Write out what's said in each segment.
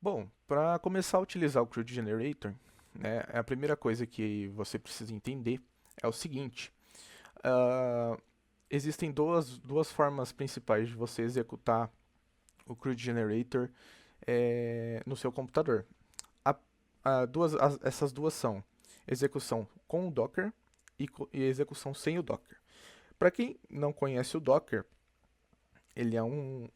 Bom, para começar a utilizar o CRUD Generator, né, a primeira coisa que você precisa entender é o seguinte: ah, existem duas formas principais de você executar o CRUD Generator no seu computador. Essas duas são execução com o Docker e execução sem o Docker. Para quem não conhece o Docker, ele é um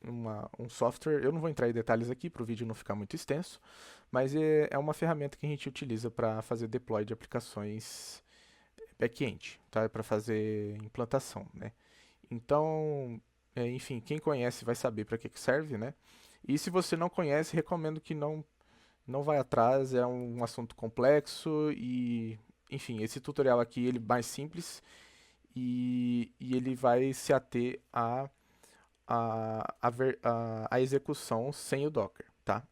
software, eu não vou entrar em detalhes aqui para o vídeo não ficar muito extenso, mas é uma ferramenta que a gente utiliza para fazer deploy de aplicações back-end, tá? Para fazer implantação, né? Então, enfim, quem conhece vai saber para que serve, né? E se você não conhece, recomendo que não vai atrás, é um assunto complexo e, enfim, esse tutorial aqui ele é mais simples e ele vai se ater a execução sem o Docker, tá?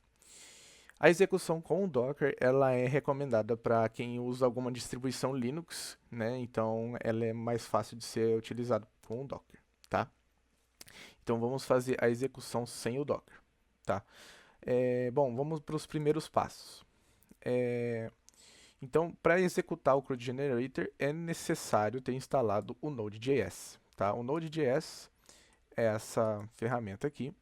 A execução com o Docker, ela é recomendada para quem usa alguma distribuição Linux, né? Então, ela é mais fácil de ser utilizada com o Docker, tá? Então, vamos fazer a execução sem o Docker, tá? Bom, vamos para os primeiros passos. É, então, para executar o CRUD Generator, é necessário ter instalado o Node.js, tá? O Node.js é essa ferramenta aqui,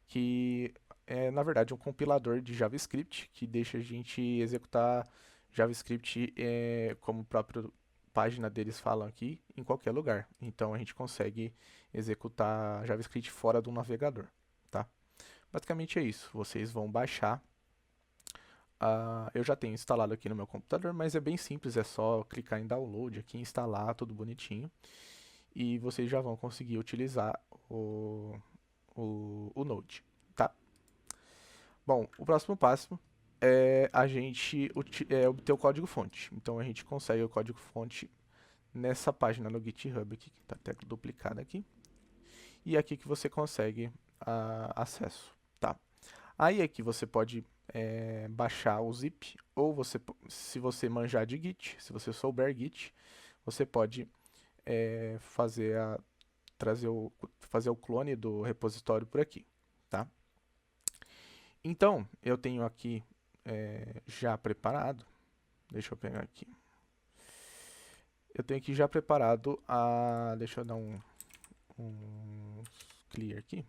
que é, na verdade, um compilador de JavaScript que deixa a gente executar JavaScript, como a própria página deles falam aqui, em qualquer lugar. Então a gente consegue executar JavaScript fora do navegador, tá? Basicamente é isso. Vocês vão baixar. Eu já tenho instalado aqui no meu computador, mas é bem simples, é só clicar em download aqui, instalar, tudo bonitinho. E vocês já vão conseguir utilizar o Node, tá? Bom, o próximo passo é a gente obter o código-fonte. Então a gente consegue o código-fonte nessa página no GitHub aqui, que está até duplicada aqui. E aqui que você consegue acesso, tá? Aí aqui você pode baixar o zip, ou se você manjar de Git, se você souber Git, você pode fazer fazer o clone do repositório por aqui, tá? Então, eu tenho aqui já preparado. Deixa eu pegar aqui. Eu tenho aqui já preparado deixa eu dar um clear aqui.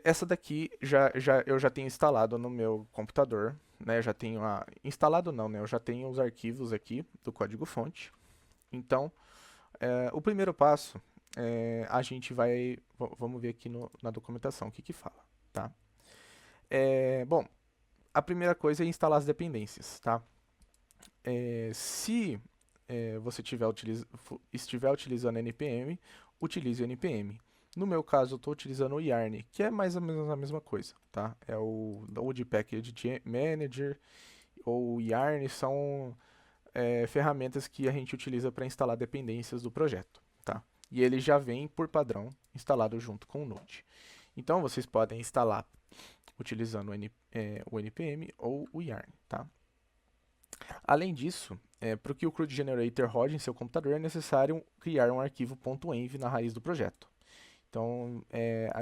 Essa daqui eu já tenho instalado no meu computador, né? Já tenho instalado não, né? Eu já tenho os arquivos aqui do código-fonte. Então, o primeiro passo a gente vai, vamos ver aqui na documentação o que fala, tá? Bom, a primeira coisa é instalar as dependências, tá? Se você estiver utilizando npm, utilize o npm. No meu caso, eu estou utilizando o Yarn, que é mais ou menos a mesma coisa, tá? É o Node Package Manager ou o Yarn são ferramentas que a gente utiliza para instalar dependências do projeto, tá? E ele já vem por padrão instalado junto com o Node. Então vocês podem instalar utilizando o npm ou o Yarn, tá? Além disso, para que o CRUD Generator rode em seu computador, é necessário criar um arquivo .env na raiz do projeto. Então,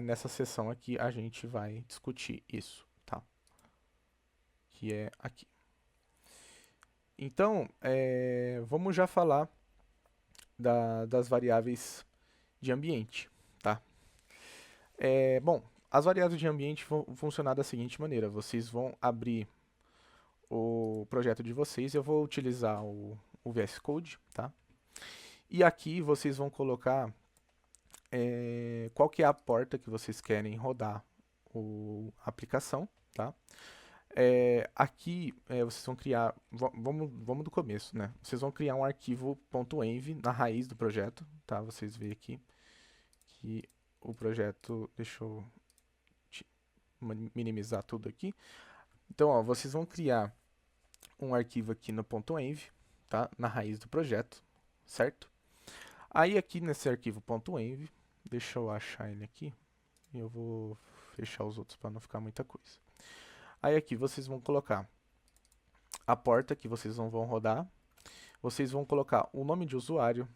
nessa sessão aqui, a gente vai discutir isso, tá? Que é aqui. Então, vamos já falar das variáveis de ambiente, tá? Bom, as variáveis de ambiente vão funcionar da seguinte maneira. Vocês vão abrir o projeto de vocês. Eu vou utilizar o VS Code, tá? E aqui vocês vão colocar qual que é a porta que vocês querem rodar a aplicação, tá? Aqui vocês vão criar, vamos do começo, né? Vocês vão criar um arquivo .env na raiz do projeto, tá? Vocês veem aqui que o projeto, deixa eu minimizar tudo aqui. Então, ó, vocês vão criar um arquivo aqui no .env, tá? Na raiz do projeto, certo? Aí aqui nesse arquivo .env, deixa eu achar ele aqui, e eu vou fechar os outros para não ficar muita coisa. Aí aqui vocês vão colocar a porta que vocês não vão rodar, vocês vão colocar o nome de usuário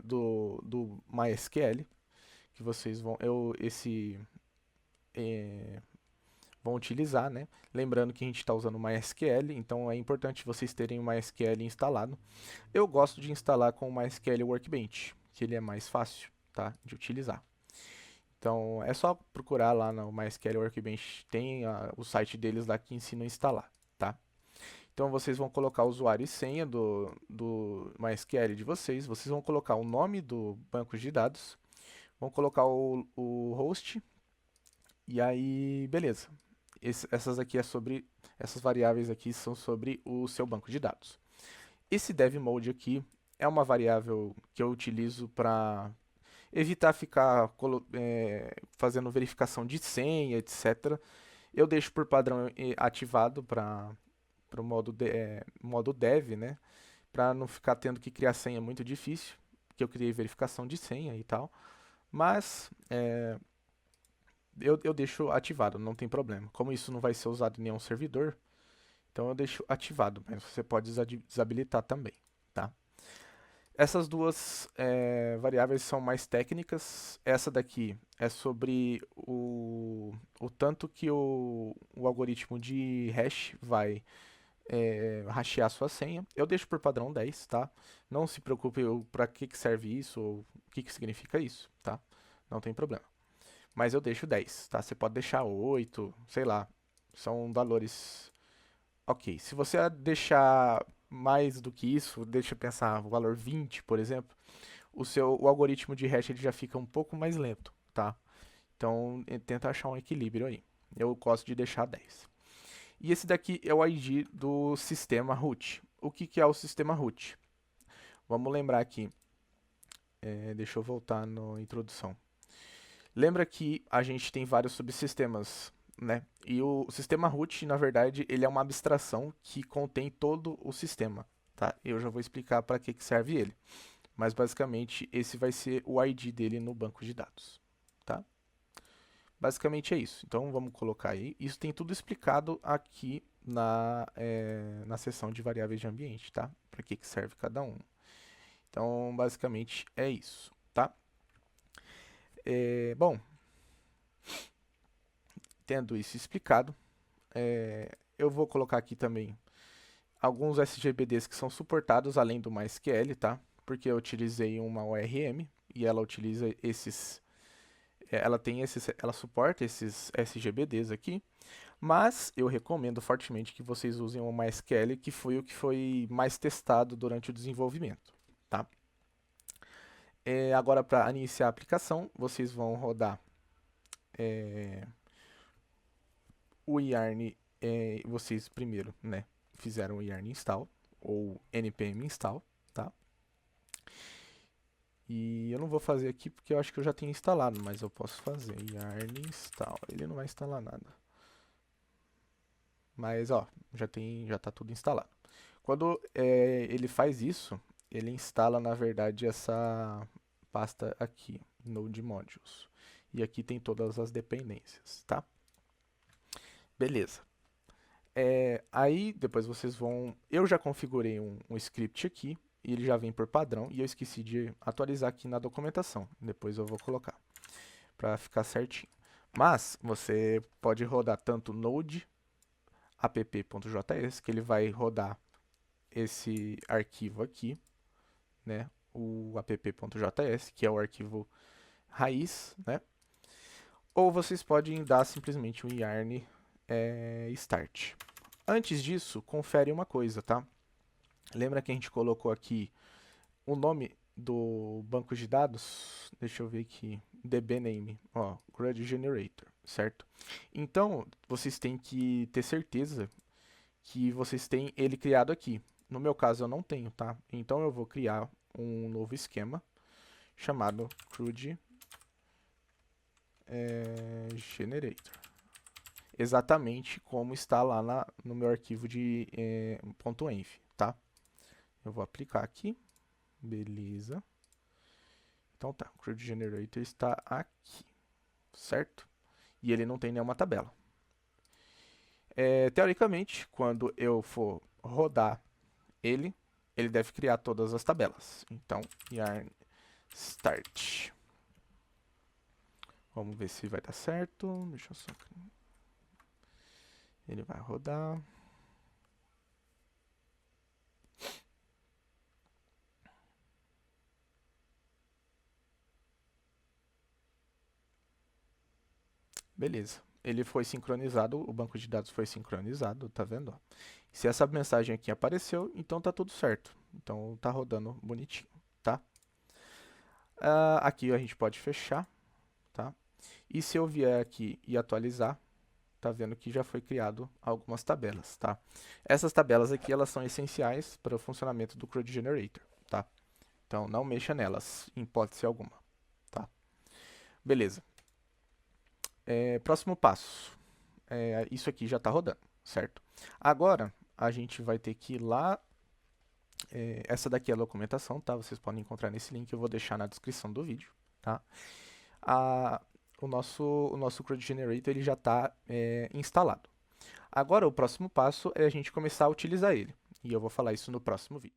do MySQL, que vocês vão, vão utilizar, né? Lembrando que a gente está usando o MySQL, então é importante vocês terem o MySQL instalado. Eu gosto de instalar com o MySQL Workbench, que ele é mais fácil, tá, de utilizar. Então é só procurar lá no MySQL Workbench, tem o site deles lá que ensina a instalar, tá? Então vocês vão colocar o usuário e senha do MySQL de vocês, vocês vão colocar o nome do banco de dados, vão colocar o host, e aí beleza. Essas variáveis aqui são sobre o seu banco de dados. Esse dev mode aqui é uma variável que eu utilizo para evitar ficar fazendo verificação de senha, etc. Eu deixo por padrão ativado para o modo dev, né? Para não ficar tendo que criar senha muito difícil, que eu criei verificação de senha e tal. Mas eu deixo ativado, não tem problema. Como isso não vai ser usado em nenhum servidor, então eu deixo ativado, mas você pode desabilitar também, tá? Essas duas variáveis são mais técnicas. Essa daqui é sobre o tanto que o algoritmo de hash vai hashear sua senha. Eu deixo por padrão 10, tá? Não se preocupe para que serve isso ou o que significa isso, tá? Não tem problema. Mas eu deixo 10, tá? Você pode deixar 8, sei lá. São valores. Ok. Se você deixar mais do que isso, deixa eu pensar, o valor 20, por exemplo, o algoritmo de hash ele já fica um pouco mais lento, tá? Então, tenta achar um equilíbrio aí. Eu gosto de deixar 10. E esse daqui é o ID do sistema root. O que é o sistema root? Vamos lembrar aqui. Deixa eu voltar na introdução. Lembra que a gente tem vários subsistemas, né? E o sistema root, na verdade, ele é uma abstração que contém todo o sistema, tá? Eu já vou explicar para que serve ele. Mas basicamente esse vai ser o ID dele no banco de dados, tá? Basicamente é isso. Então vamos colocar aí. Isso tem tudo explicado aqui na seção de variáveis de ambiente, tá? Para que serve cada um. Então basicamente é isso, tá? Bom, tendo isso explicado, eu vou colocar aqui também alguns SGBDs que são suportados além do MySQL, tá? Porque eu utilizei uma ORM e ela utiliza ela suporta esses SGBDs aqui, mas eu recomendo fortemente que vocês usem o MySQL, que foi o que foi mais testado durante o desenvolvimento, tá? Agora, para iniciar a aplicação, vocês vão rodar o yarn, vocês primeiro, né, fizeram o yarn install ou npm install, tá? E eu não vou fazer aqui porque eu acho que eu já tenho instalado, mas eu posso fazer yarn install. Ele não vai instalar nada. Mas ó, já tá tudo instalado. Quando ele faz isso, ele instala na verdade essa pasta aqui, Node Modules. E aqui tem todas as dependências, tá? Beleza. Aí depois vocês vão. Eu já configurei um script aqui e ele já vem por padrão e eu esqueci de atualizar aqui na documentação. Depois eu vou colocar para ficar certinho. Mas você pode rodar tanto node app.js, que ele vai rodar esse arquivo aqui, né? O app.js, que é o arquivo raiz, né? Ou vocês podem dar simplesmente um yarn start. Antes disso, confere uma coisa, tá? Lembra que a gente colocou aqui o nome do banco de dados? Deixa eu ver aqui. dbname, ó, CRUD Generator, certo? Então, vocês têm que ter certeza que vocês têm ele criado aqui. No meu caso, eu não tenho, tá? Então, eu vou criar um novo esquema chamado CRUD Generator. Exatamente como está lá no meu arquivo de .env, tá? Eu vou aplicar aqui. Beleza. Então tá, o CRUD Generator está aqui, certo? E ele não tem nenhuma tabela. Teoricamente, quando eu for rodar ele deve criar todas as tabelas. Então, yarn start. Vamos ver se vai dar certo. Deixa eu só... Ele vai rodar. Beleza. Ele foi sincronizado, o banco de dados foi sincronizado, tá vendo? Se essa mensagem aqui apareceu, então tá tudo certo. Então tá rodando bonitinho, tá? Aqui a gente pode fechar, tá? E se eu vier aqui e atualizar, tá vendo que já foi criado algumas tabelas, tá? Essas tabelas aqui, elas são essenciais para o funcionamento do CRUD Generator, tá? Então não mexa nelas, em hipótese alguma, tá? Beleza. Próximo passo. Isso aqui já está rodando, certo? Agora, a gente vai ter que ir lá. Essa daqui é a documentação, tá? Vocês podem encontrar nesse link, eu vou deixar na descrição do vídeo, tá? O nosso CRUD Generator ele já está instalado. Agora, o próximo passo é a gente começar a utilizar ele. E eu vou falar isso no próximo vídeo.